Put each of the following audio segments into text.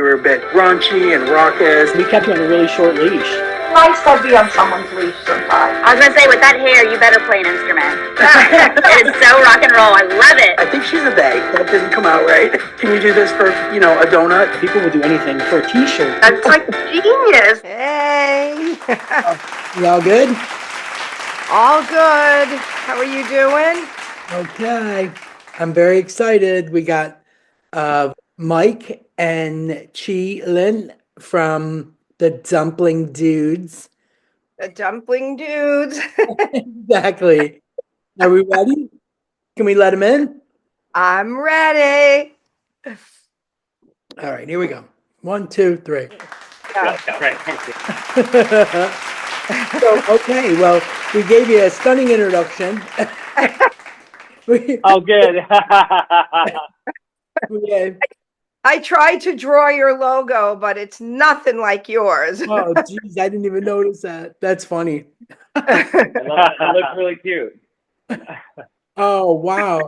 were a bit raunchy and raucous. We kept you on a really short leash. Nice to be on someone's leash sometimes. I was gonna say, with that hair, you better play an instrument. It is so rock and roll. I love it. I think she's a they. That didn't come out right. Can you do this for, a donut? People would do anything for a t-shirt. That's like genius. Hey. You all good? All good. How are you doing? Okay. I'm very excited. We got Mike and Chih Lin from the Dumpling Dudes. The Dumpling Dudes. Exactly. Are we ready? Can we let him in? I'm ready. All right, here we go. 1, 2, 3. Yeah. Right. Thank you. So, okay, well, we gave you a stunning introduction. Oh, good. I tried to draw your logo, but it's nothing like yours. Oh, geez, I didn't even notice that. That's funny. It looks really cute. Oh, wow.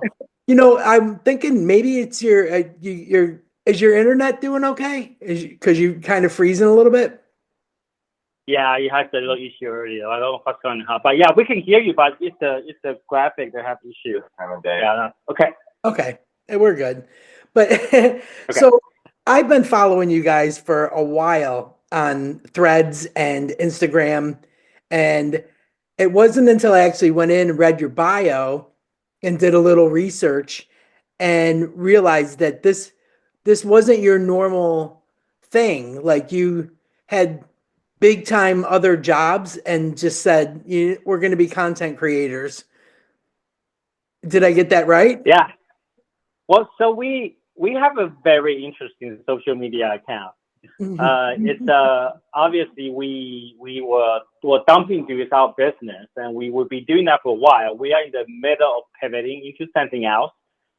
I'm thinking maybe it's is your internet doing okay? Because you kind of freezing a little bit? Yeah, you had a little issue earlier. I don't know what's going on. But yeah, we can hear you, but it's the graphic that have issue. Yeah. Okay. We're good. But So I've been following you guys for a while on Threads and Instagram, and it wasn't until I actually went in and read your bio and did a little research and realized that this wasn't your normal thing. Like, you had big time other jobs and just said, we're going to be content creators. Did I get that right? Yeah. Well, so we have a very interesting social media account. It's obviously we were Dumpling Dudez our business, and we will be doing that for a while. We are in the middle of pivoting into something else.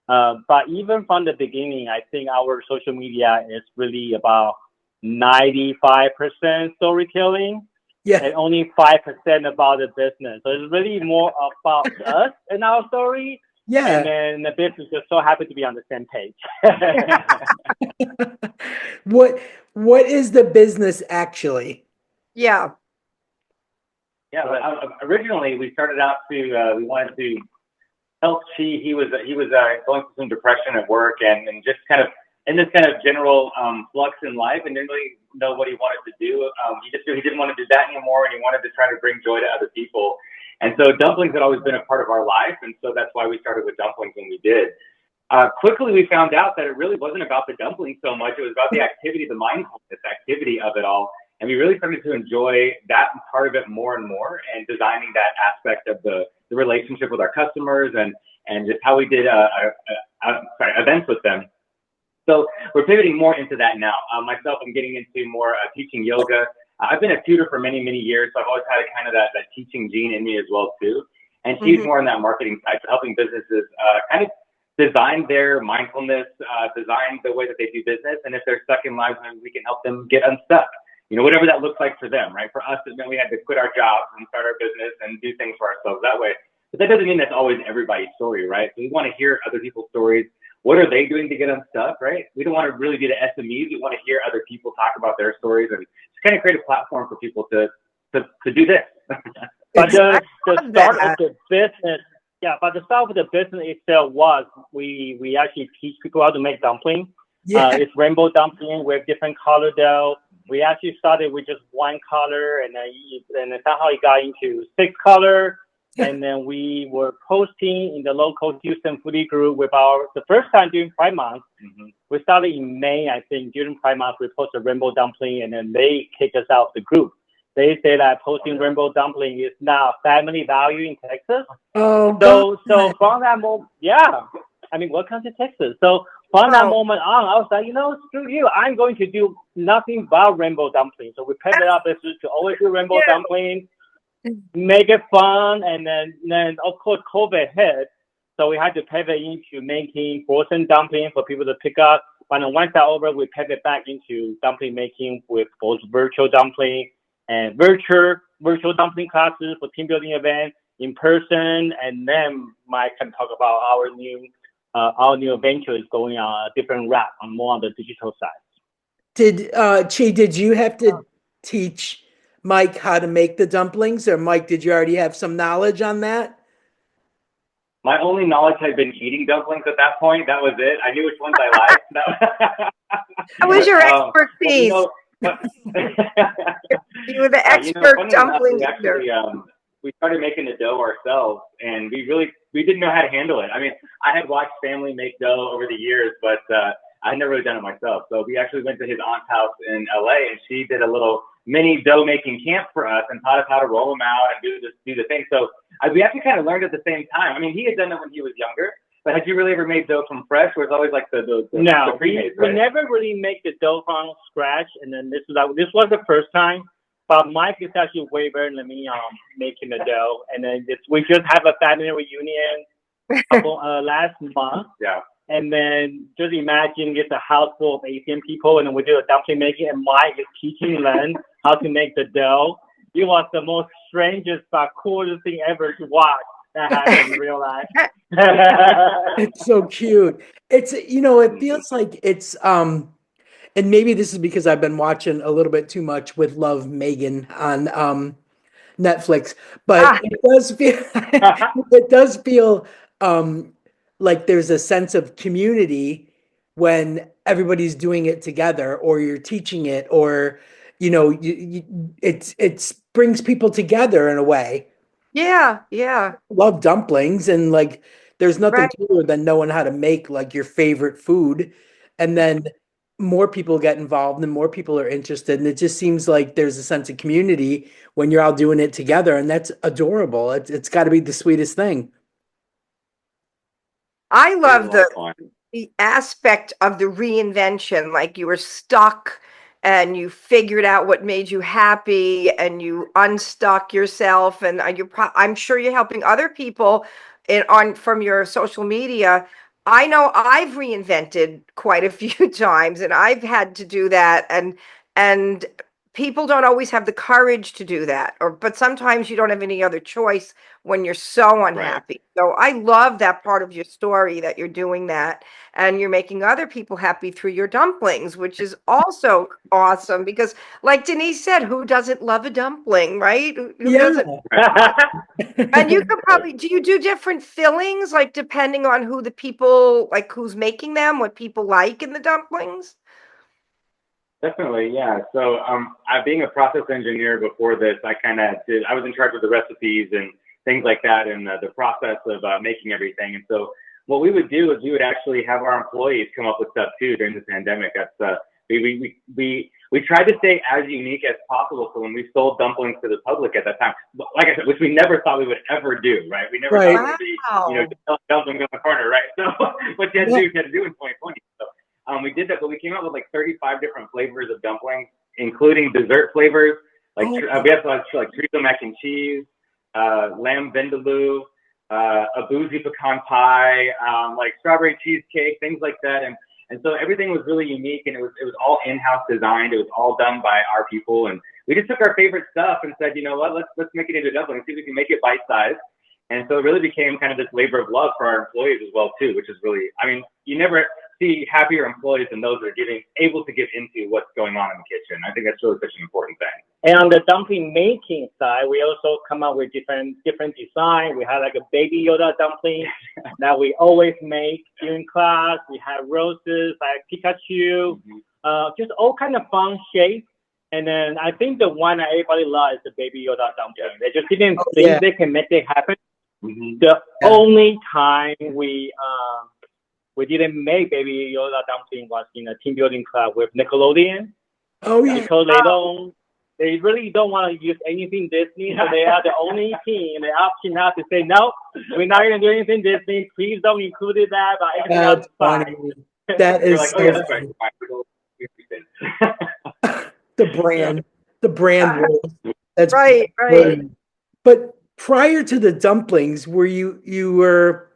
But even from the beginning, I think our social media is really about 95% storytelling, and only 5% about the business. So it's really more about us and our story. Yeah. And then the business just so happy to be on the same page. What is the business actually? Yeah. Yeah, but originally we started out to we wanted to help Chih. He was going through some depression at work and just kind of in this kind of general flux in life, and didn't really know what he wanted to do. He just knew he didn't want to do that anymore, and he wanted to try to bring joy to other people. And so dumplings had always been a part of our life, and so that's why we started with dumplings when we did. Quickly, we found out that it really wasn't about the dumplings so much. It was about the activity, the mindfulness activity of it all. And we really started to enjoy that part of it more and more, and designing that aspect of the relationship with our customers and just how we did events with them. So we're pivoting more into that now. Myself, I'm getting into more teaching yoga. I've been a tutor for many, many years, so I've always had kind of that teaching gene in me as well too. And she's more on that marketing side, so helping businesses kind of design their mindfulness, design the way that they do business, and if they're stuck in lives, then we can help them get unstuck. Whatever that looks like for them, right? For us, it meant we had to quit our jobs and start our business and do things for ourselves that way. But that doesn't mean that's always everybody's story, right? So we want to hear other people's stories. What are they doing to get unstuck, right? We don't want to really be the SMEs. We want to hear other people talk about their stories and just kind of create a platform for people to do this. But the start of the business, but the start of the business itself was we actually teach people how to make dumpling. It's rainbow dumpling with different color dough. We actually started with just one color, and then somehow it got into 6 color. And then we were posting in the local Houston foodie group the first time during Pride Month. We started in May, I think. During Pride Month, we posted rainbow dumpling, and then they kicked us out of the group. They say that posting rainbow dumpling is now family value in Texas. So from that moment, welcome to Texas. So from that moment on, I was like, screw you. I'm going to do nothing but rainbow dumpling. So we pivoted up to always do rainbow dumpling. Make it fun, and then of course COVID hit, so we had to pivot into making frozen dumplings for people to pick up. But then once that over, we pivot back into dumpling making with both virtual dumpling and virtual dumpling classes for team building events in person. And then Mike can talk about our new venture is going on a different route, more on the digital side. Did you have to teach Mike how to make the dumplings, or Mike, did you already have some knowledge on that? My only knowledge had been eating dumplings at that point. That was it. I knew which ones I liked. That was your But, expertise. but, You were the you know, expert funny enough, dumpling we eater. actually we started making the dough ourselves, and we didn't know how to handle it. I mean, I had watched family make dough over the years, but I had never really done it myself. So we actually went to his aunt's house in LA, and she did a little mini dough making camp for us and taught us how to roll them out and do the thing. So we actually kind of learned at the same time. I mean, he had done it when he was younger, but had you really ever made dough from fresh? Where it's always like the No, pre-made, we right? never really make the dough from scratch, and then this was the first time. But Mike is actually way better than me making the dough, and then we just have a family reunion last month. Yeah. And then just imagine it's a house full of Asian people, and then we do a dumpling making, and Mike is teaching Len how to make the dough. It was the most strangest but coolest thing ever to watch that happen in real life. It's so cute. It feels like it's and maybe this is because I've been watching a little bit too much with Love Megan on Netflix, but Ah, it does feel um like there's a sense of community when everybody's doing it together, or you're teaching it, or it brings people together in a way. yeah, Love dumplings, and like there's nothing right. cooler than knowing how to make like your favorite food, and then more people get involved and more people are interested, and it just seems like there's a sense of community when you're all doing it together, and that's adorable. It's got to be the sweetest thing. I It was a love lot of fun. the aspect of the reinvention, like you were stuck and you figured out what made you happy and you unstuck yourself, and I'm sure you're helping other people on from your social media. I know I've reinvented quite a few times, and I've had to do that, and people don't always have the courage to do that, but sometimes you don't have any other choice when you're so Right. unhappy. So I love that part of your story, that you're doing that and you're making other people happy through your dumplings, which is also awesome because, like Denise said, who doesn't love a dumpling, right? Who Yeah. doesn't? And you could probably, do you do different fillings, like depending on who the people, like who's making them, what people like in the dumplings? Definitely, yeah. So, being a process engineer before this, I was in charge of the recipes and things like that, and the process of making everything. And so, what we would do is we would actually have our employees come up with stuff too during the pandemic. We tried to stay as unique as possible. So when we sold dumplings to the public at that time, like I said, which we never thought we would ever do, right? We never Right. thought it would be, Wow. just sell dumplings in the corner, right? So what you had to Yeah. do, you had to do in 2020. So we did that, but we came up with like 35 different flavors of dumplings, including dessert flavors. Like Oh, we have like chorizo mac and cheese, lamb vindaloo, a boozy pecan pie, like strawberry cheesecake, things like that. And so everything was really unique, and it was all in-house designed. It was all done by our people, and we just took our favorite stuff and said, you know what, let's make it into a dumpling and see if we can make it bite-sized. And so it really became kind of this labor of love for our employees as well too, which is really, I mean, you never see happier employees than those that are able to get into what's going on in the kitchen. I think that's really such an important thing. And on the dumpling making side, we also come up with different design. We had like a baby Yoda dumpling that we always make during class. We have roses like Pikachu, just all kind of fun shapes. And then I think the one that everybody loves is the baby Yoda dumpling. They just didn't think they can make it happen. The only time we didn't make baby Yoda dumpling was in a team building club with Nickelodeon. Oh yeah. Because they really don't want to use anything Disney, so they are the only team. They option out to say, no, we're not going to do anything Disney. Please don't include that, but everything else That's is fine. funny. That We're is like, so oh yeah, that's funny. right. The brand rules. That's Right. brilliant. But prior to the dumplings, you were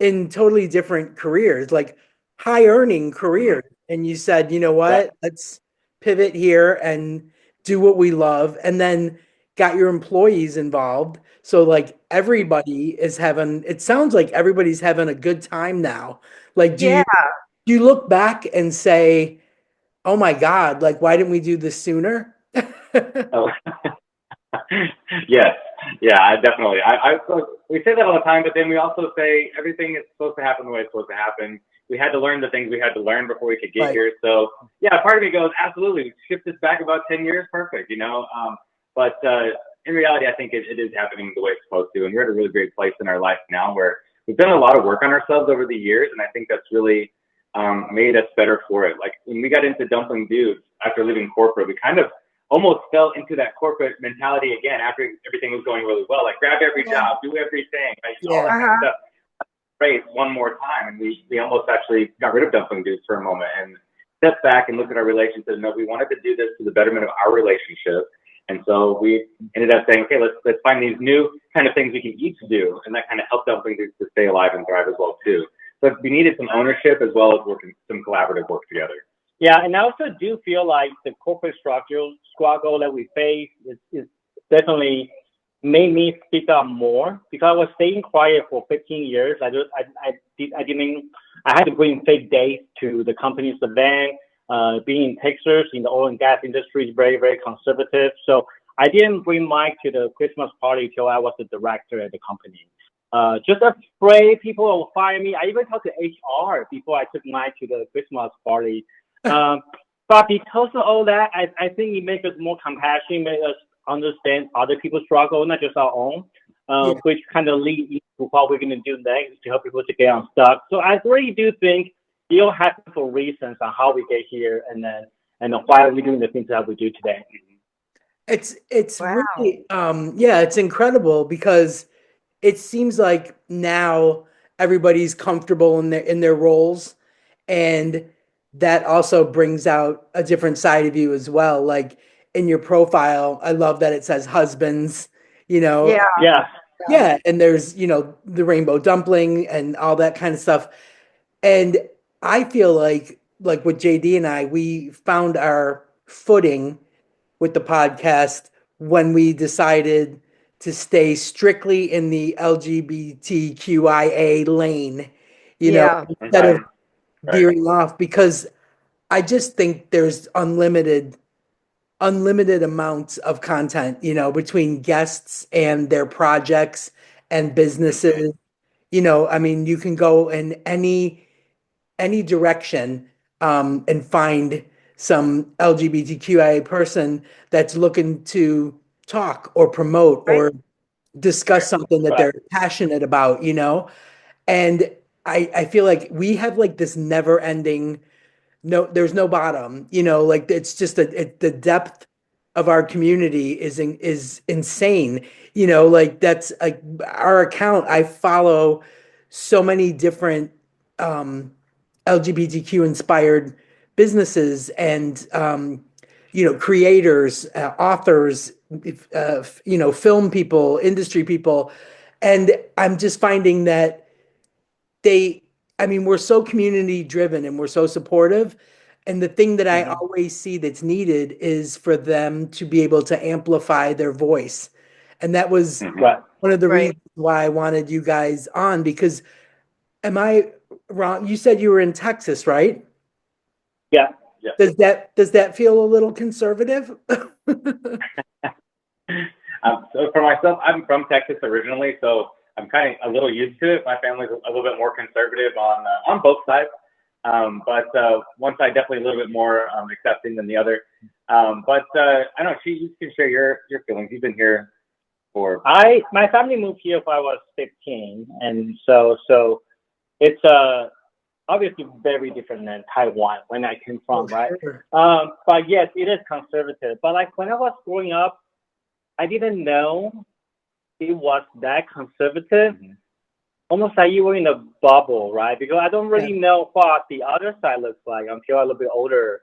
in totally different careers, like high earning careers, and you said, you know what, let's pivot here and do what we love, and then got your employees involved. So like everybody is having, it sounds like everybody's having a good time now. Like, Yeah. do you look back and say, oh my God, like, why didn't we do this sooner? Oh, yes, yeah, definitely. We say that all the time, but then we also say everything is supposed to happen the way it's supposed to happen. We had to learn the things we had to learn before we could get Right. here. So yeah, part of me goes, absolutely, shift this back about 10 years, perfect, But in reality, I think it is happening the way it's supposed to, and we're at a really great place in our life now where we've done a lot of work on ourselves over the years, and I think that's really made us better for it. Like when we got into Dumpling Dudez after leaving corporate, we kind of almost fell into that corporate mentality again after everything was going really well. Like grab every job, do everything, like all that kind of stuff. Race one more time, and we almost actually got rid of Dumpling Dudez for a moment and stepped back and looked at our relationship and know we wanted to do this to the betterment of our relationship. And so we ended up saying, okay, let's find these new kind of things we can each do, and that kind of helped Dumpling Dudez to stay alive and thrive as well too. So we needed some ownership as well as some collaborative work together. Yeah, and I also do feel like the corporate struggle that we face is definitely made me speak up more because I was staying quiet for 15 years. I had to bring fake days to the company's event. Being in Texas in the oil and gas industry is very, very conservative. So I didn't bring Mike to the Christmas party till I was the director at the company. Just afraid people will fire me. I even talked to HR before I took Mike to the Christmas party. But because of all that, I think it makes us more compassionate, makes us understand other people's struggle, not just our own, which kind of leads into what we're going to do next to help people to get unstuck. So I really do think it all happens for reasons on how we get here and why we're doing the things that we do today. It's really it's incredible because it seems like now everybody's comfortable in their roles, and that also brings out a different side of you as well. Like in your profile, I love that it says husbands, Yeah. and there's, the rainbow dumpling and all that kind of stuff. And I feel like with JD and we found our footing with the podcast when we decided to stay strictly in the LGBTQIA lane, instead of veering off, because I just think there's unlimited amounts of content, between guests and their projects and businesses. I mean, you can go in any direction, and find some LGBTQIA person that's looking to talk or promote or discuss something that they're passionate about, And I feel like we have like this never ending, there's no bottom, like it's just the depth of our community is insane. Like that's like our account. I follow so many different LGBTQ inspired businesses and creators, authors, film people, industry people, and I'm just finding that we're so community driven and we're so supportive. And the thing that I always see that's needed is for them to be able to amplify their voice. And that was one of the reasons why I wanted you guys on, because am I wrong? You said you were in Texas, right? Yeah. Does that feel a little conservative? So for myself, I'm from Texas originally, so I'm kind of a little used to it. My family's a little bit more conservative on both sides, but one side definitely a little bit more accepting than the other. But I don't know, you can share your feelings. You've been here for my family moved here when I was 15, and so it's obviously very different than Taiwan when I came from, right? Sure. But yes, it is conservative. But like when I was growing up, I didn't know it was that conservative. Almost like you were in a bubble, right? Because I don't really know what the other side looks like until I'm a little bit older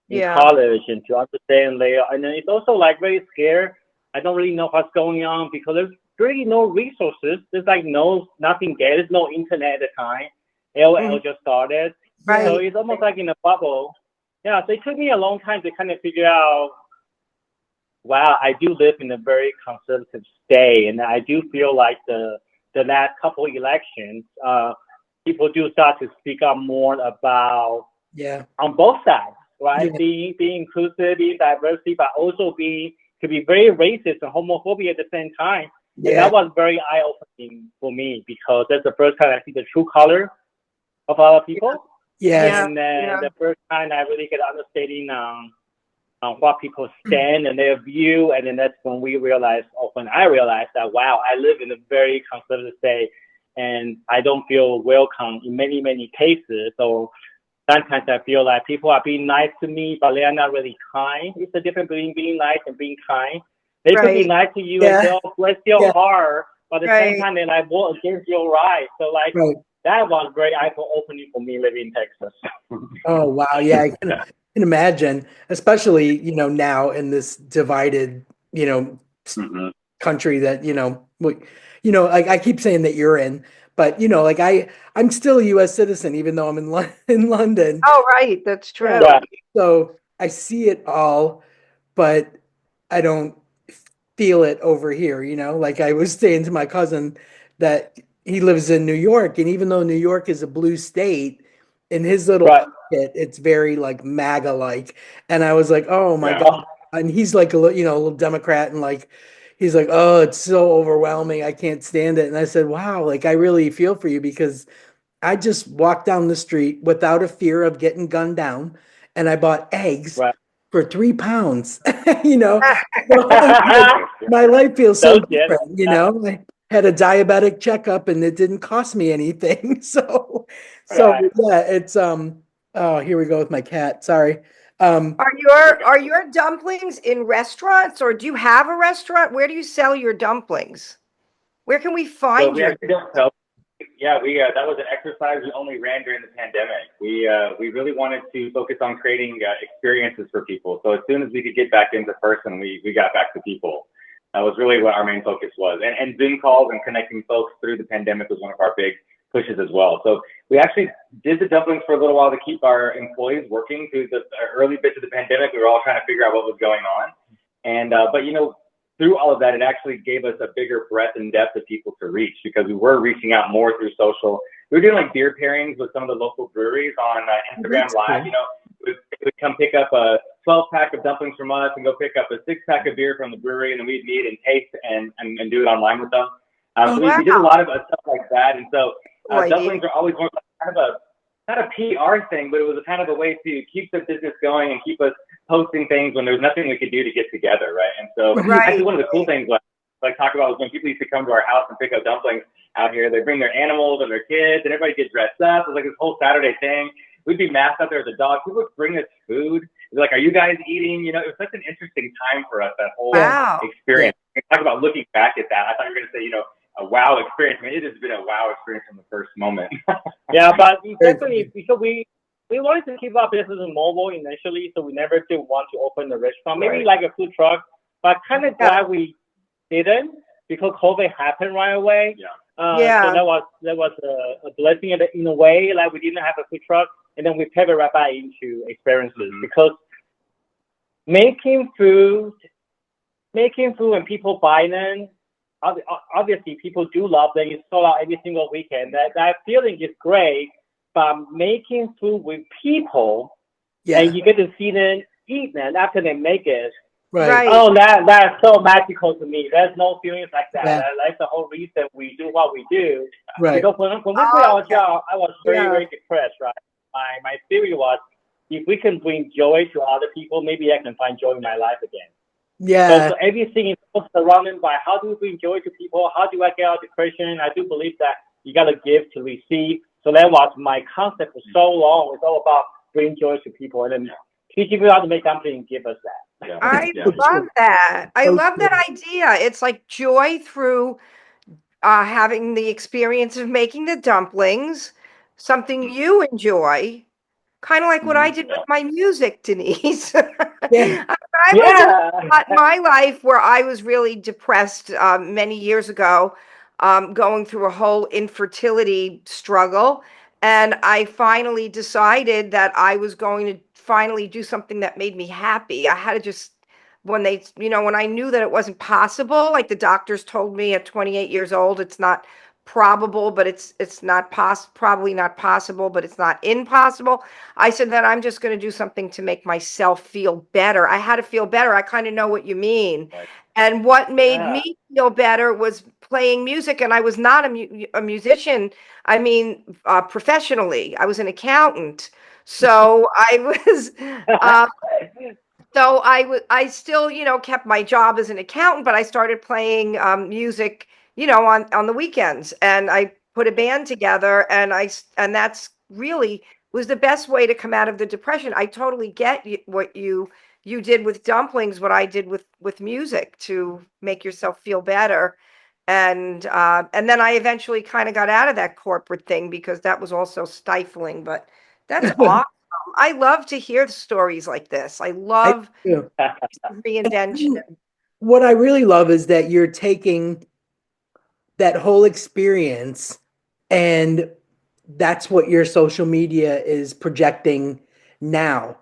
in college and to understand later. And then it's also like very scared. I don't really know what's going on because there's really no resources. There's like nothing there. There's no internet at the time. AOL just started. Right. So it's almost like in a bubble. Yeah, so it took me a long time to kind of figure out, wow, I do live in a very conservative state. And I do feel like the last couple of elections, people do start to speak up more about, on both sides, right? Yeah. Being inclusive, being diversity, but also to be very racist and homophobic at the same time. And Yeah. that was very eye-opening for me because that's the first time I see the true color of other people. Yes. Yeah, And then yeah. the first time I really get understanding on what people stand and their view. And then that's when we realized, or when I realized that, wow, I live in a very conservative state and I don't feel welcome in many, many cases. So sometimes I feel like people are being nice to me, but they are not really kind. It's the difference between being nice and being kind. They could be Right, nice to you and say, Yeah. oh, bless your Yeah. heart, but at the same right. time, they like vote against your rights. So like Right. that was very eye-opening for me living in Texas. Oh, wow. Yeah, can imagine, especially, now in this divided, Hmm. country that, like I keep saying that you're in, but like I'm still a US citizen even though I'm in in London. Oh, right, that's Yeah. true. Right, So I see it all, but I don't feel it over here, like I was saying to my cousin that he lives in New York, and even though New York is a blue state, in his little right. pocket, it's very like MAGA like. And I was like, oh my Yeah. God. And he's like a little Democrat, and like he's like, oh, it's so overwhelming. I can't stand it. And I said, wow, like I really feel for you because I just walked down the street without a fear of getting gunned down, and I bought eggs Right. for £3. You know, so I'm like, my life feels so So yes, different. I had a diabetic checkup, and it didn't cost me anything. So right. yeah, it's Oh, here we go with my cat. Sorry. Um, Are your dumplings in restaurants, or do you have a restaurant? Where do you sell your dumplings? Where can we So find we your? actually don't tell. Yeah, we that was an exercise we only ran during the pandemic. We really wanted to focus on creating experiences for people. So as soon as we could get back into person, we got back to people. That was really what our main focus was. And Zoom calls and connecting folks through the pandemic was one of our big pushes as well. So we actually did the dumplings for a little while to keep our employees working through the early bits of the pandemic. We were all trying to figure out what was going on. And but through all of that, it actually gave us a bigger breadth and depth of people to reach because we were reaching out more through social. We were doing like beer pairings with some of the local breweries on Instagram that's Live. cool. They would come pick up a 12-pack of dumplings from us and go pick up a 6-pack of beer from the brewery, and then we'd meet and taste and do it online with them. Oh, So Wow, we did a lot of stuff like that. And so cool idea. dumplings are always more like kind of not a PR thing, but it was a kind of a way to keep the business going and keep us posting things when there's nothing we could do to get together, right? And so Right. actually one of the cool things like talk about was when people used to come to our house and pick up dumplings out here, they bring their animals and their kids and everybody gets dressed up. It was like this whole Saturday thing. We'd be masked out there as a dog. People would bring us food. They're like, are you guys eating? It was such an interesting time for us, that whole Wow. experience. Talk about looking back at that. I thought you were going to say, a wow experience. I mean, it has been a wow experience from the first moment. Yeah, but definitely because we wanted to keep our business mobile initially, so we never did want to open the restaurant. Maybe Right. like a food truck, but kind of Yeah. glad we didn't because COVID happened right away. Yeah. Yeah. So that was a blessing in a way. Like we didn't have a food truck, and then we pivot right back into experiences because making food and people buying them. Obviously, people do love them. You sold out every single weekend. That feeling is great. But making food with people yeah, and you get to see them eat them after they make it. right. Right. Oh, that's so magical to me. There's no feelings like that. Yeah. That's the whole reason we do what we do. Right. Because when we quit our Okay. job, I was very, Yeah. very depressed, right? My theory was if we can bring joy to other people, maybe I can find joy in my life again. Yeah. So everything is surrounded by how do we bring joy to people? How do I get out of depression? I do believe that you got to give to receive. So that was my concept for so long. It's all about bringing joy to people. And then teaching people how to make something and give us that. Yeah. I Yeah. love that. I So love that true. idea. It's like joy through having the experience of making the dumplings, something you enjoy, kind of like what I did with my music, Denise. Yeah. I was in Yeah. my life where I was really depressed many years ago, going through a whole infertility struggle. And I finally decided that I was going to finally do something that made me happy. I had to just, when I knew that it wasn't possible, like the doctors told me at 28 years old, it's not probable, but it's not probably not possible, but it's not impossible. I said that I'm just going to do something to make myself feel better. I had to feel better. I kind of know what you mean. Right. And what made Yeah. me feel better was playing music. And I was not a musician. I mean, professionally, I was an accountant. So I was, uh, so I still, kept my job as an accountant, but I started playing music, on the weekends, and I put a band together, and that's really was the best way to come out of the depression. I totally get what you did with dumplings, what I did with music to make yourself feel better. And then I eventually kind of got out of that corporate thing because that was also stifling, but that's awesome. I love to hear stories like this. I I love do. reinvention. What I really love is that you're taking that whole experience, and that's what your social media is projecting now.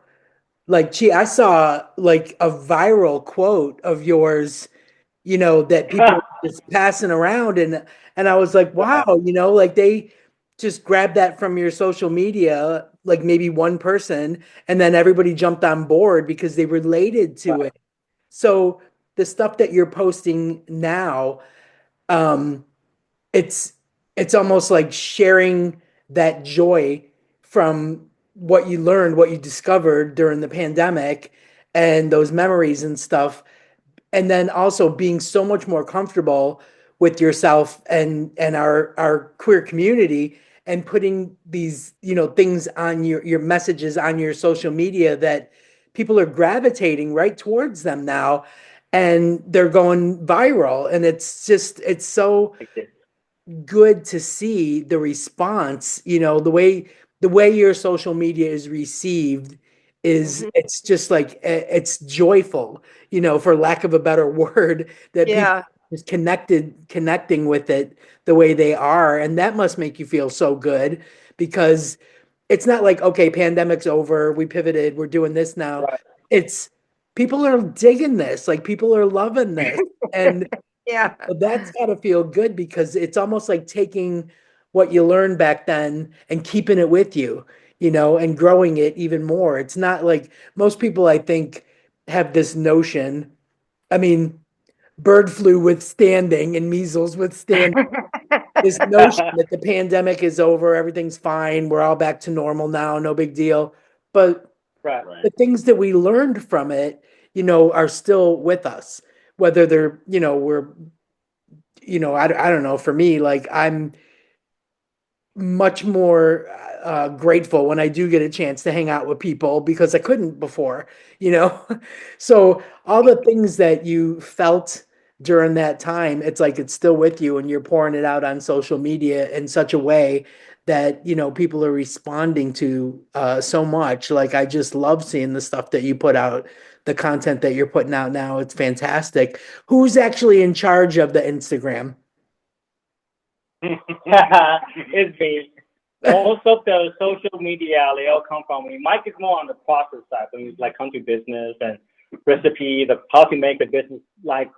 Like, gee, I saw like a viral quote of yours, that people are just passing around, and I was like, wow, like they just grabbed that from your social media, like maybe one person, and then everybody jumped on board because they related to it. So the stuff that you're posting now, um, it's it's almost like sharing that joy from what you learned, what you discovered during the pandemic, and those memories and stuff, and then also being so much more comfortable with yourself and our queer community, and putting these things on your messages on your social media that people are gravitating right towards them now, and they're going viral, and it's so good to see the response, the way your social media is received is, Mhm. it's just like, it's joyful, for lack of a better word, that people Yeah. is connecting with it the way they are, and that must make you feel so good, because it's not like, okay, pandemic's over, we pivoted, we're doing this now. Right. It's people are digging this, like people are loving this, and Yeah. but that's got to feel good, because it's almost like taking what you learned back then and keeping it with you, and growing it even more. It's not like most people, I think, have this notion. I mean, bird flu withstanding and measles withstanding, this notion that the pandemic is over, everything's fine, we're all back to normal now, no big deal. But Right. the things that we learned from it, are still with us, whether they're, we're I don't know. For me, like, I'm much more grateful when I do get a chance to hang out with people, because I couldn't before, you know? So all the things that you felt during that time, it's like it's still with you, and you're pouring it out on social media in such a way that, people are responding to so much. Like, I just love seeing the stuff that you put out, the content that you're putting out now. It's fantastic. Who's actually in charge of the Instagram? It's me. Most of the social media, they all come from me. Mike is more on the process side, when it's like country business and recipe, the how to make a business like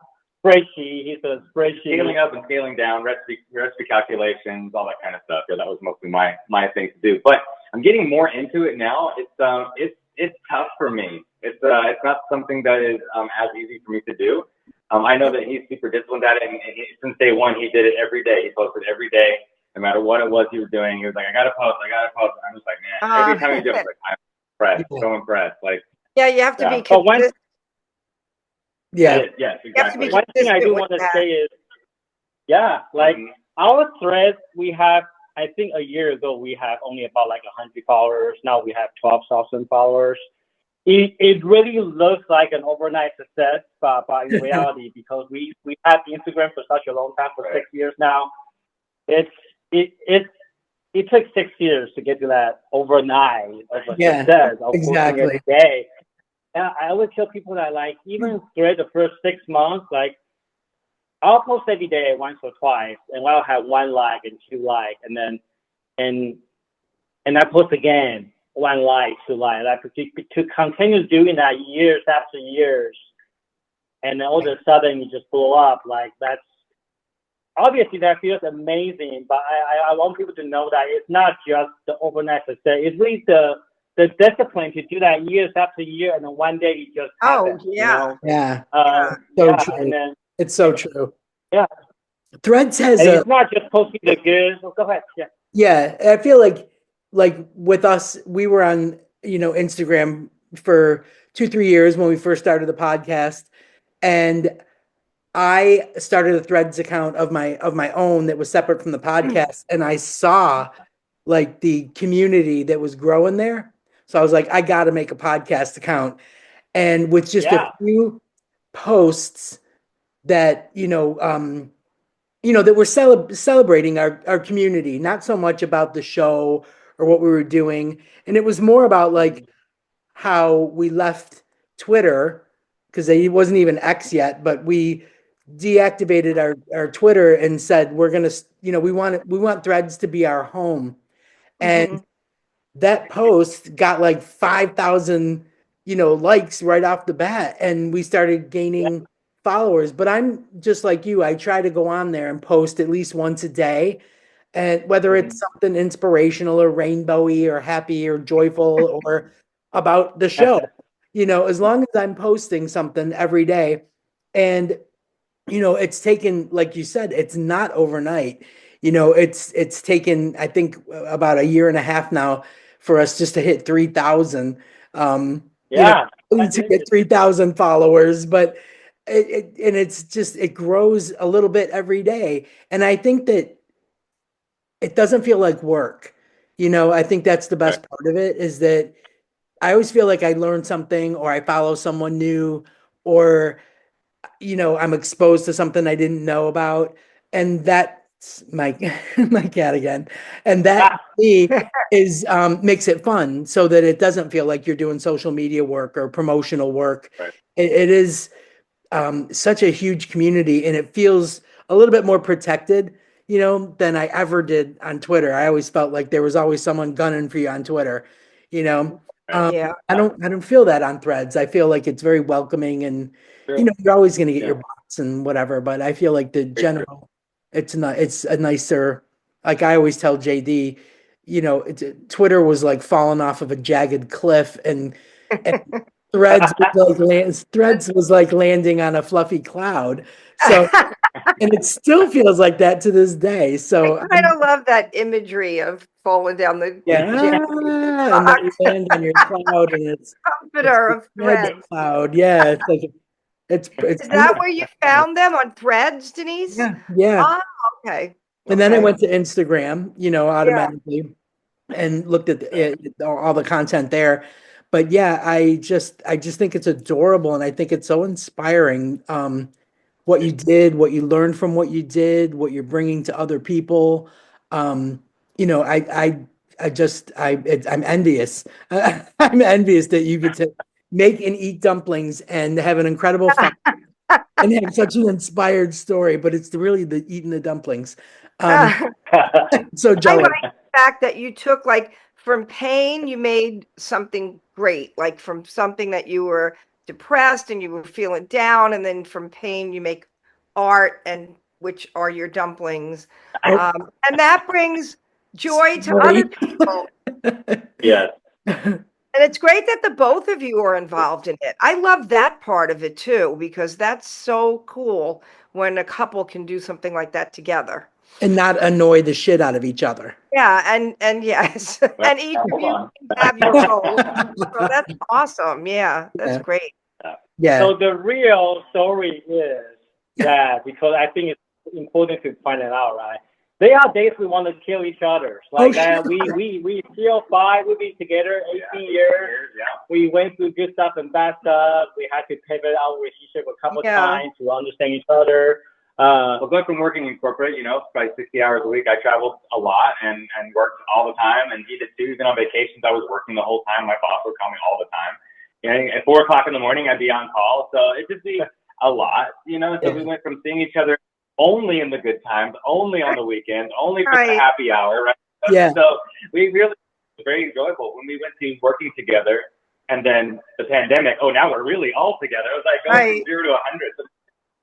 spreadsheet. He's a spreadsheet. Scaling up and scaling down, recipe calculations, all that kind of stuff. Yeah, that was mostly my thing to do. But I'm getting more into it now. It's tough for me. It's not something that is as easy for me to do. I know that he's super disciplined at it, and since day one, he did it every day. He posted every day, no matter what it was he was doing. He was like, I gotta post. And I'm just like, man, every time he does it, like, I'm impressed, so impressed. Like, Yeah, you have to be But one, consistent. Yeah. yes, You have to be exactly. one thing I consistent do with want to that. say is, yeah, like our threads, we have, I think a year ago, we have only about like 100 followers. Now we have 12,000 followers. It really looks like an overnight success, but in reality, because we had Instagram for such a long time, for 6 years now, it took 6 years to get to that overnight of a Yeah, success of posting exactly. every day. And I always tell people that, like, even through the first 6 months, like, I'll post every day once or twice, and I'll have one like and two like, and then and I post again, one like, two like, and I to continue doing that years after years, and then all of a sudden you just blow up. Like, obviously that feels amazing, but I want people to know that it's not just the overnight success. It's really the discipline to do that years after year, and then one day it just happens. yeah. Yeah. So Yeah, true. and then It's so true. yeah, Threads has and a it's not just posting the good. Oh, go ahead. Yeah. yeah. I feel like with us, we were on Instagram for 2-3 years when we first started the podcast, and I started a Threads account of my own that was separate from the podcast, and I saw like the community that was growing there. So I was like, I got to make a podcast account, and with just a Yeah. few posts that that we're celebrating our community, not so much about the show or what we were doing, and it was more about like how we left Twitter because it wasn't even X yet, but we deactivated our Twitter and said we're gonna, we want Threads to be our home, and that post got like 5,000 likes right off the bat, and we started gaining followers. But I'm just like you, I try to go on there and post at least once a day, and whether it's something inspirational or rainbowy or happy or joyful or about the show, as long as I'm posting something every day. And it's taken, like you said, it's not overnight. It's taken, I think, about a year and a half now for us just to hit 3,000. Yeah. To get 3,000 followers, but and it's just, it grows a little bit every day. And I think that it doesn't feel like work. I think that's the best part of it, is that I always feel like I learned something, or I follow someone new, or I'm exposed to something I didn't know about. And that's my my cat again. And that to me is makes it fun, so that it doesn't feel like you're doing social media work or promotional work. Right. It is such a huge community, and it feels a little bit more protected, than I ever did on Twitter. I always felt like there was always someone gunning for you on Twitter, you know. Yeah. I don't feel that on Threads. I feel like it's very welcoming, and True. you're always going to get Yeah. your bots and whatever, but I feel like the Very true. general, it's a nicer, like I always tell JD, Twitter was like falling off of a jagged cliff, and Threads was like landing on a fluffy cloud. So, and it still feels like that to this day. So, I kind of love that imagery of falling down the yeah, and then you land on your cloud, and it's comforter the of Threads Threads. cloud. Yeah, it's like it's Is that beautiful. where you found them, on Threads, Denise? Yeah. Oh, okay. And then I Okay. went to Instagram, Yeah. automatically, and looked at all the content there. But yeah, I just think it's adorable, and I think it's so inspiring. What you did, what you learned from what you did, what you're bringing to other people. Um, I'm envious. I'm envious that you get to make and eat dumplings and have an incredible fun and have such an inspired story. But it's really the eating the dumplings. I So jealous. like the fact that you took, like, from pain, you made something great, like from something that you were depressed and you were feeling down, and then from pain, you make art, and which are your dumplings. Oh, And that brings joy to sorry. other people. Yes. And it's great that the both of you are involved in it. I love that part of it too, because that's so cool when a couple can do something like that together. And not annoy the shit out of each other. Yeah, and yes, and each of Hold you on. can have your role. So that's awesome. Yeah, that's Yeah. great. Yeah. So the real story is that, because I think it's important to find it out, right? There are days we want to kill each other. Like that, sure. we still fight. We've been together 18 years. Yeah. We went through good stuff and bad stuff. We had to pivot our relationship a couple of Yeah. times to understand each other. Well, going from working in corporate, probably 60 hours a week, I traveled a lot and worked all the time. And he did too. Even on vacations, I was working the whole time. My boss would call me all the time. At 4 o'clock in the morning, I'd be on call. So it'd just be a lot, So we went from seeing each other only in the good times, only on the weekends, only for the Right. happy hour, right? Yeah. So we really very enjoyable when we went to working together. And then the pandemic, now we're really all together. It was like going Right. from 0 to 100. So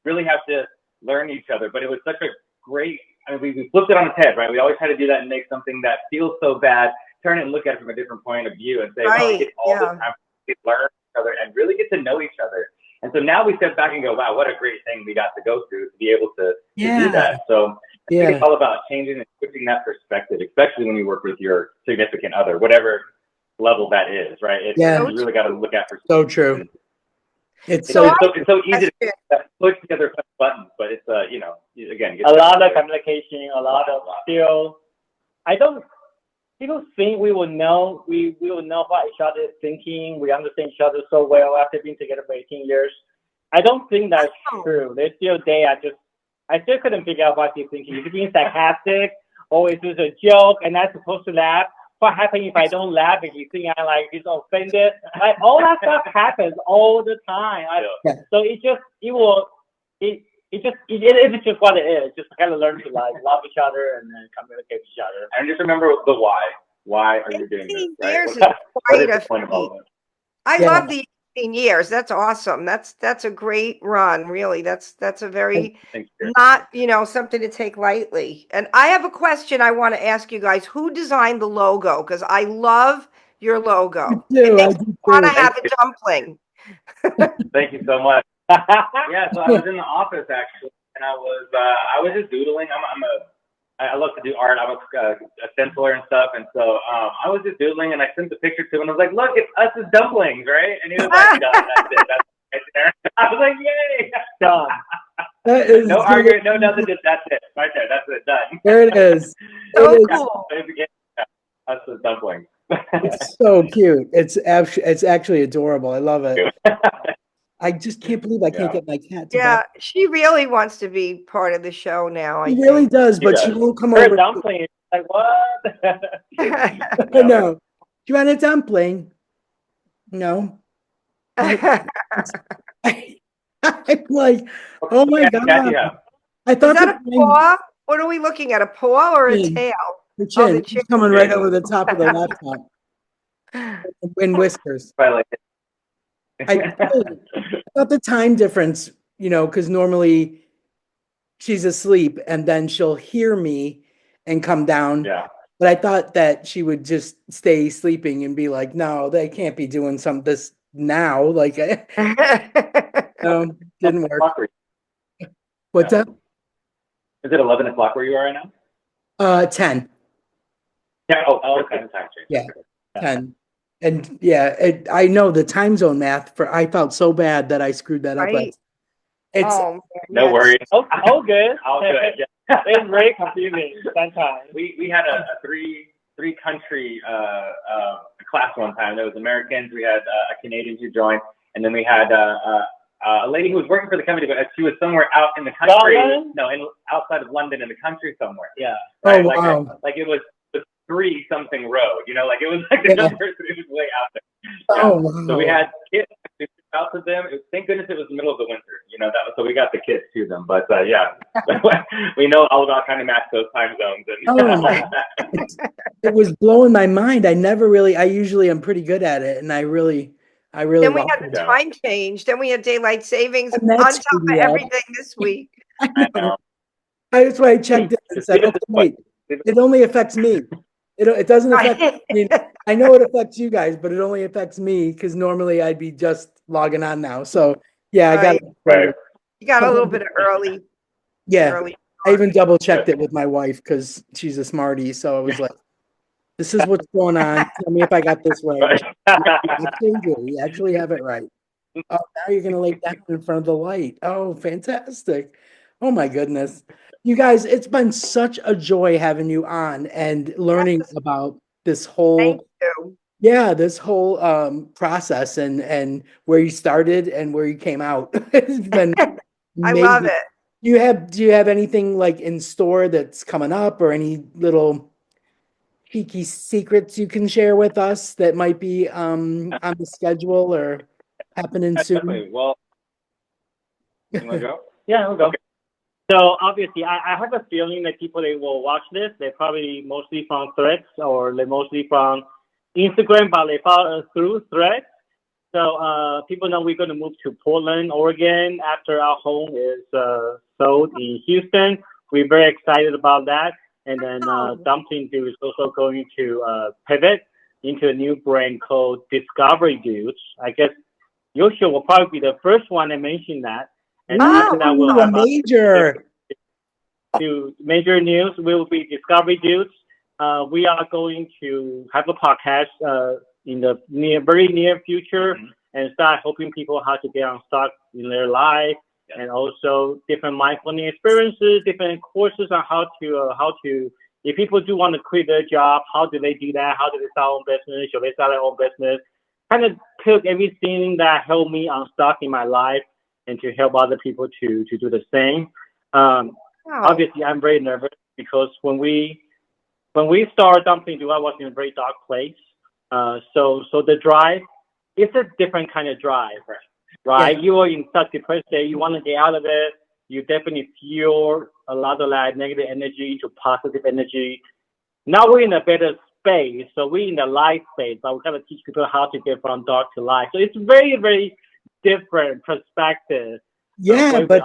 we really have to learn each other. But it was such a great. I mean, we flipped it on its head, right? We always try to do that and make something that feels so bad, turn it and look at it from a different point of view and say, wow, we get all this time to learn each other and really get to know each other. And so now we step back and go, wow, what a great thing we got to go through to be able to do that. So I think it's all about changing and switching that perspective, especially when you work with your significant other, whatever level that is, right? You really got to look at perspective. So true. It's so easy to put together buttons, but it's again, a lot of communication, a lot of skill. People think we will know what each other is thinking. We understand each other so well after being together for 18 years. I don't think that's true. There's still days I still couldn't figure out what she's thinking. Is she being sarcastic, or is this a joke and I'm supposed to laugh? What happens if I don't laugh and you think I'm like he's offended? Like all that stuff happens all the time. So it's just what it is. Just kind of learn to like love each other and then communicate with each other. And just remember the why. Why are you doing this? Right? What is the point of all this? I love the 18 years. That's awesome. That's a great run. Really, that's a very not something to take lightly. And I have a question I want to ask you guys. Who designed the logo? Because I love your logo. It makes me want to have a dumpling. Thank you so much. Yeah, so I was in the office actually, and I was just doodling. I love to do art. I'm a stenciler and stuff, and so I was just doodling, and I sent the picture to him, and I was like, "Look, it's us as dumplings, right?" And he was like, "Done. That's it. That's right there." I was like, "Yay, done." No arguing, no nothing. Just that's it, right there. That's it, done. There it is. So cool. Us as dumplings. It's so cute. It's actually adorable. I love it. I just can't believe I can't get my cat to back. She really wants to be part of the show now. She really does, but she won't come over. Dumpling. Like what? No. Do you want a dumpling? No. I'm like, oh my God. I thought is that a paw? What are we looking at? A paw or a tail? The chin. The chin. Coming right over the top of the laptop. And whiskers. I like it. I thought the time difference, because normally she's asleep and then she'll hear me and come down. Yeah. But I thought that she would just stay sleeping and be like, no, they can't be doing this now. Like, no, didn't work. What's up? Is it 11 o'clock where you are right now? 10. Yeah. Oh, okay. Yeah. 10. And I know the time zone math I felt so bad that I screwed that up. Right. No worries. Oh, good. All good. Yeah. It's very confusing sometimes. We had a three country class one time. There was Americans, we had a Canadian who joined, and then we had a lady who was working for the company, but she was somewhere out in the country. Outside of London in the country somewhere. Yeah. Right? Oh wow. Like it was 3-something road, like it was like the other person was way out there. Yeah. Oh wow. So we had kids out to them. Thank goodness it was the middle of the winter, so we got the kids to them. But we know all about trying to match those time zones. And it was blowing my mind. I usually am pretty good at it, and I really. Then we had the time change. Then we had daylight savings on top of everything this week. I know. That's why I checked it and said, "Okay, wait, it only affects me. It doesn't affect me. I know it affects you guys, but it only affects me because normally I'd be just logging on now." So I got You got a little bit of early. Yeah, I even double checked it with my wife because she's a smarty. So I was like, "This is what's going on. Tell me if I got this right." You actually have it right. Oh, now you're gonna lay down in front of the light. Oh, fantastic! Oh my goodness. You guys, it's been such a joy having you on and learning about this whole this whole process and where you started and where you came out. It's been I love it. Do you have anything like in store that's coming up or any little cheeky secrets you can share with us that might be on the schedule or happening soon? Definitely. Well, you want to go? Yeah, we'll go. Okay. So obviously, I have a feeling that people that will watch this, they're probably mostly from Threads or they're mostly from Instagram, but they follow us through Threads. So people know we're going to move to Portland, Oregon after our home is sold in Houston. we're very excited about that. And then Dumpling Dudez is also going to pivot into a new brand called Discovery Dudez. I guess Yoshio will probably be the first one to mention that. And after that, we'll have major news will be Discovery Dudez. We are going to have a podcast in the very near future and start helping people how to get unstuck in their life, and also different mindfulness experiences, different courses on how to if people do want to quit their job, how do they do that? How do they start their own business? Should they start their own business? Kind of took everything that helped me unstuck in my life and to help other people to do the same. Obviously, I'm very nervous because when we started Dumpling Dudez, I was in a very dark place. So the drive, it's a different kind of drive, right? Yeah. You are in such depressed state, you want to get out of it. You definitely feel a lot of that negative energy to positive energy. Now we're in a better space, so we're in the light space, but we got to teach people how to get from dark to light. So it's very, very different perspective. Yeah, but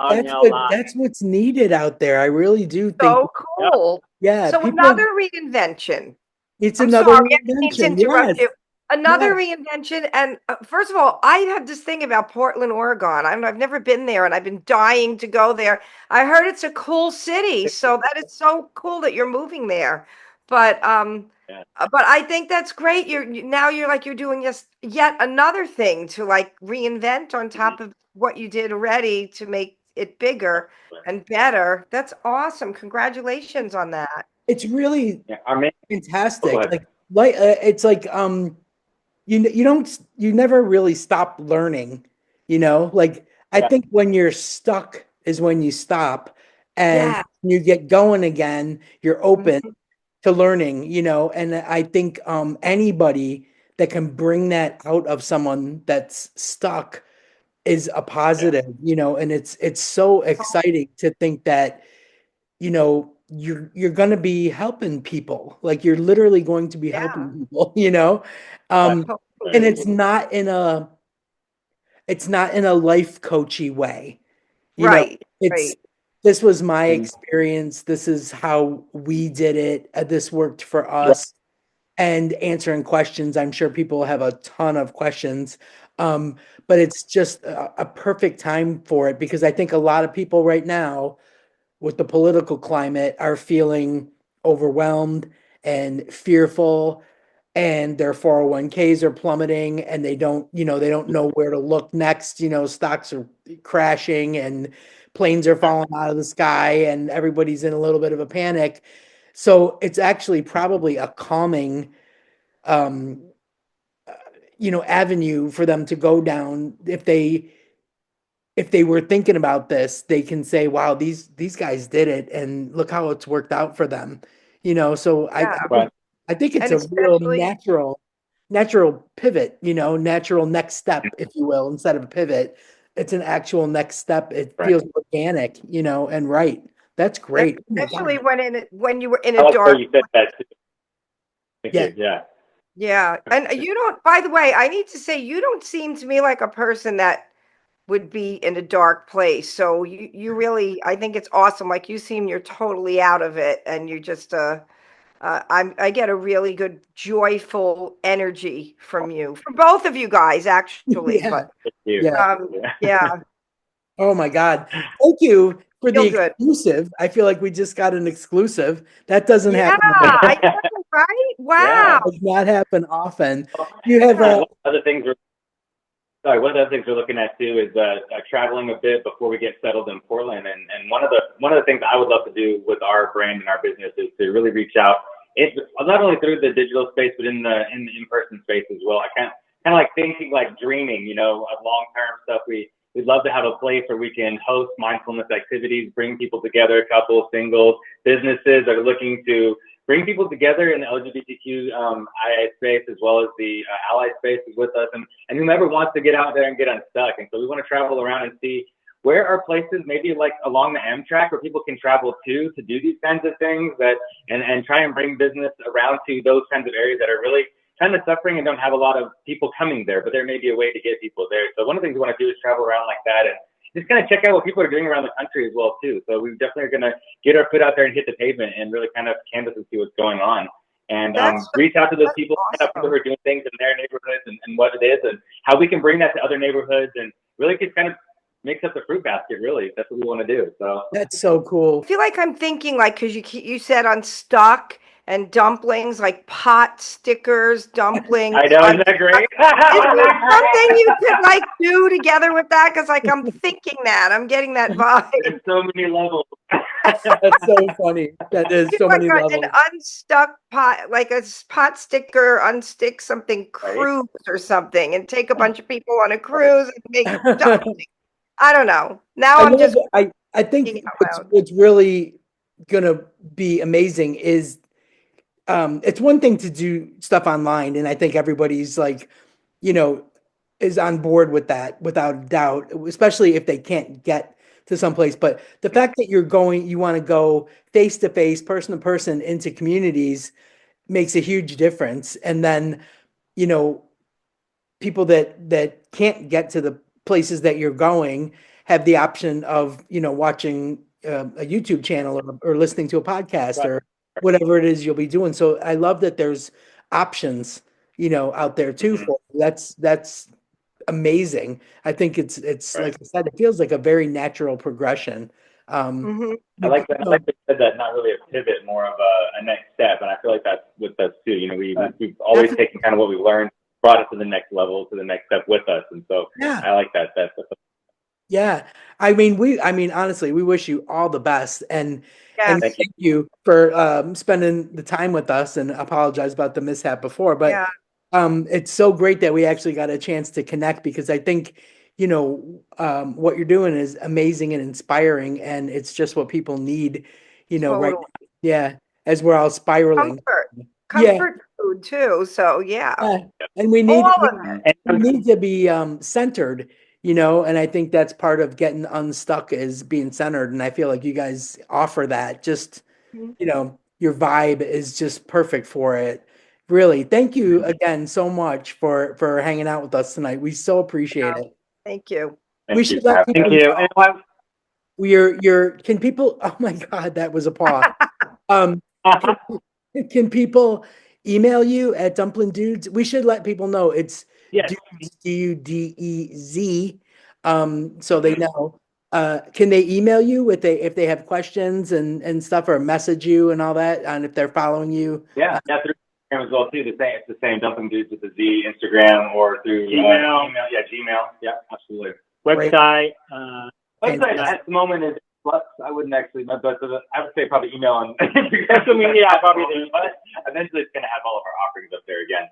that's what's needed out there. I really do think. So cool. Yeah. So another reinvention. It's another reinvention. Yes. Another reinvention. And first of all, I have this thing about Portland, Oregon. I've never been there, and I've been dying to go there. I heard it's a cool city, so that is so cool that you're moving there. But I think that's great. You're doing just yet another thing to like reinvent on top of what you did already to make it bigger and better. That's awesome. Congratulations on that. It's really fantastic. It's like you never really stop learning, I think when you're stuck is when you stop, and you get going again, you're open to learning, and I think anybody that can bring that out of someone that's stuck is a positive, and it's so exciting to think that, you're going to be helping people. Like you're literally going to be helping people, and it's not in a life coachy way. This was my experience. This is how we did it. This worked for us. And answering questions. I'm sure people have a ton of questions. But it's just a perfect time for it, because I think a lot of people right now with the political climate are feeling overwhelmed and fearful, and their 401ks are plummeting, and they don't know where to look next. Stocks are crashing and planes are falling out of the sky, and everybody's in a little bit of a panic. So it's actually probably a calming avenue for them to go down. If they were thinking about this, they can say, wow, these guys did it, and look how it's worked out for them. So I think it's a real natural pivot, natural next step, if you will. Instead of a pivot, it's an actual next step. It feels organic, and right. That's great. Especially when you were in a dark. You said that too. Yeah. And you don't, by the way, I need to say, you don't seem to me like a person that would be in a dark place. So you really, I think it's awesome. Like you seem you're totally out of it, and you just, I get a really good joyful energy from both of you guys, actually. Oh my God. Thank you for the exclusive. I feel like we just got an exclusive. That doesn't happen. I know, right? Wow. It does not happen often. You have one of the other things we're looking at too is traveling a bit before we get settled in Portland. And one of the things I would love to do with our brand and our business is to really reach out. It's not only through the digital space, but in the in-person space as well. I kind of like thinking, like dreaming, of long-term stuff. We'd love to have a place where we can host mindfulness activities, bring people together, couples, singles, businesses that are looking to bring people together in the LGBTQ IA space, as well as the ally spaces with us, and whomever wants to get out there and get unstuck. And so we want to travel around and see where are places maybe like along the Amtrak where people can travel to do these kinds of things, and try and bring business around to those kinds of areas that are really kind of suffering and don't have a lot of people coming there, but there may be a way to get people there. So one of the things we want to do is travel around like that just kind of check out what people are doing around the country as well too. So we definitely are going to get our foot out there and hit the pavement and really kind of canvas and see what's going on. And reach out to those people, awesome. People who are doing things in their neighborhoods and what it is and how we can bring that to other neighborhoods and really just kind of makes up the fruit basket. Really, that's what we want to do. So That's so cool. I feel like I'm thinking like, because you said unstuck and dumplings, like pot stickers, dumplings. I know, isn't that great? Is there something you could like do together with that? Because like I'm thinking that I'm getting that vibe. There's so many levels. That's so funny. That is so like many levels. an unstuck pot, like a pot sticker, unstick something cruise or something, and take a bunch of people on a cruise and make dumplings. I don't know. Now I'm just. I think what's really gonna be amazing is it's one thing to do stuff online, and I think everybody's like, is on board with that without a doubt, especially if they can't get to someplace. But the fact that you want to go face to face, person to person into communities makes a huge difference. And then, people that can't get to the places that you're going have the option of, watching a YouTube channel or listening to a podcast or whatever it is you'll be doing. So I love that there's options, out there too. For that's amazing. I think it's like I said, it feels like a very natural progression. I like that. I like that you said that, not really a pivot, more of a next step. And I feel like that's with us too. We've always taken kind of what we learned, brought it to the next level, to the next step with us. And so I like that. Yeah. I mean, honestly, we wish you all the best. And thank you for spending the time with us, and apologize about the mishap before. But it's so great that we actually got a chance to connect, because I think, what you're doing is amazing and inspiring, and it's just what people need, right now. Yeah. As we're all spiraling. Comfort food too. So and we need to be centered, and I think that's part of getting unstuck, is being centered. And I feel like you guys offer that. Just, your vibe is just perfect for it. Really. Thank you again so much for hanging out with us tonight. We so appreciate it. Thank you. We should let people know. Can people, oh my God, that was a paw. Can people email you at Dumpling Dudez? We should let people know it's Dudez, Dudez, so they know. Can they email you if they have questions and stuff, or message you and all that, and if they're following you? Yeah, through Instagram as well too. It's the same, Dumpling Dudez with the Z, Instagram, or through Gmail. Gmail. Yeah, absolutely. Website. Website at the moment is Flux. I wouldn't actually, but I would say probably email on social media. Probably. But eventually, it's going to have all of our offerings up there again.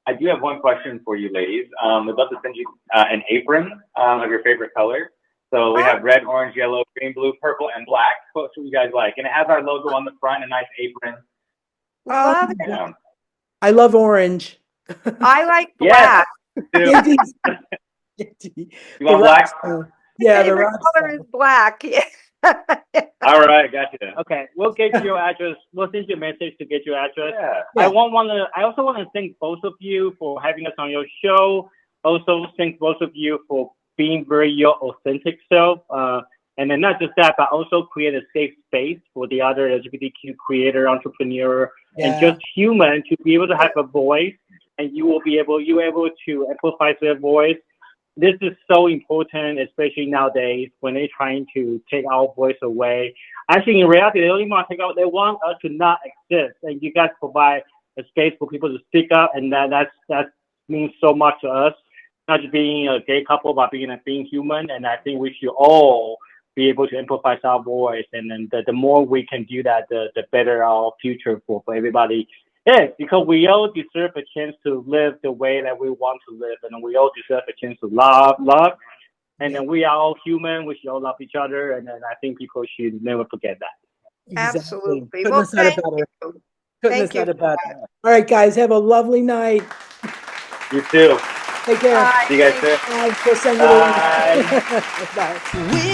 I do have one question for you, ladies. We'd love to send you an apron of your favorite color. So we have red, orange, yellow, green, blue, purple, and black. What you guys like? And it has our logo on the front, a nice apron. Love it. I love orange. I like black. You want black? Yeah, the color is black. All right, gotcha. Okay, we'll get you your address. We'll send you a message to get your address. Yeah. I also want to thank both of you for having us on your show. Also, thank both of you for being your authentic self. And then not just that, but also create a safe space for the other LGBTQ creator, entrepreneur, and just human to be able to have a voice, and you able to amplify their voice. This is so important, especially nowadays when they're trying to take our voice away. Actually, in reality, they don't even want to take out. They want us to not exist, and you guys provide a space for people to speak up, and that means so much to us. Not just being a gay couple, but being human. And I think we should all be able to amplify our voice, and then the more we can do that, the better our future for everybody. Yeah, because we all deserve a chance to live the way that we want to live, and we all deserve a chance to love, and then we are all human. We should all love each other, and then I think people should never forget that. Exactly. Absolutely. Couldn't have said it better. Couldn't have said it better. All right, guys, have a lovely night. You too. Take care. See you guys soon. Bye. We'll send you the link. Bye.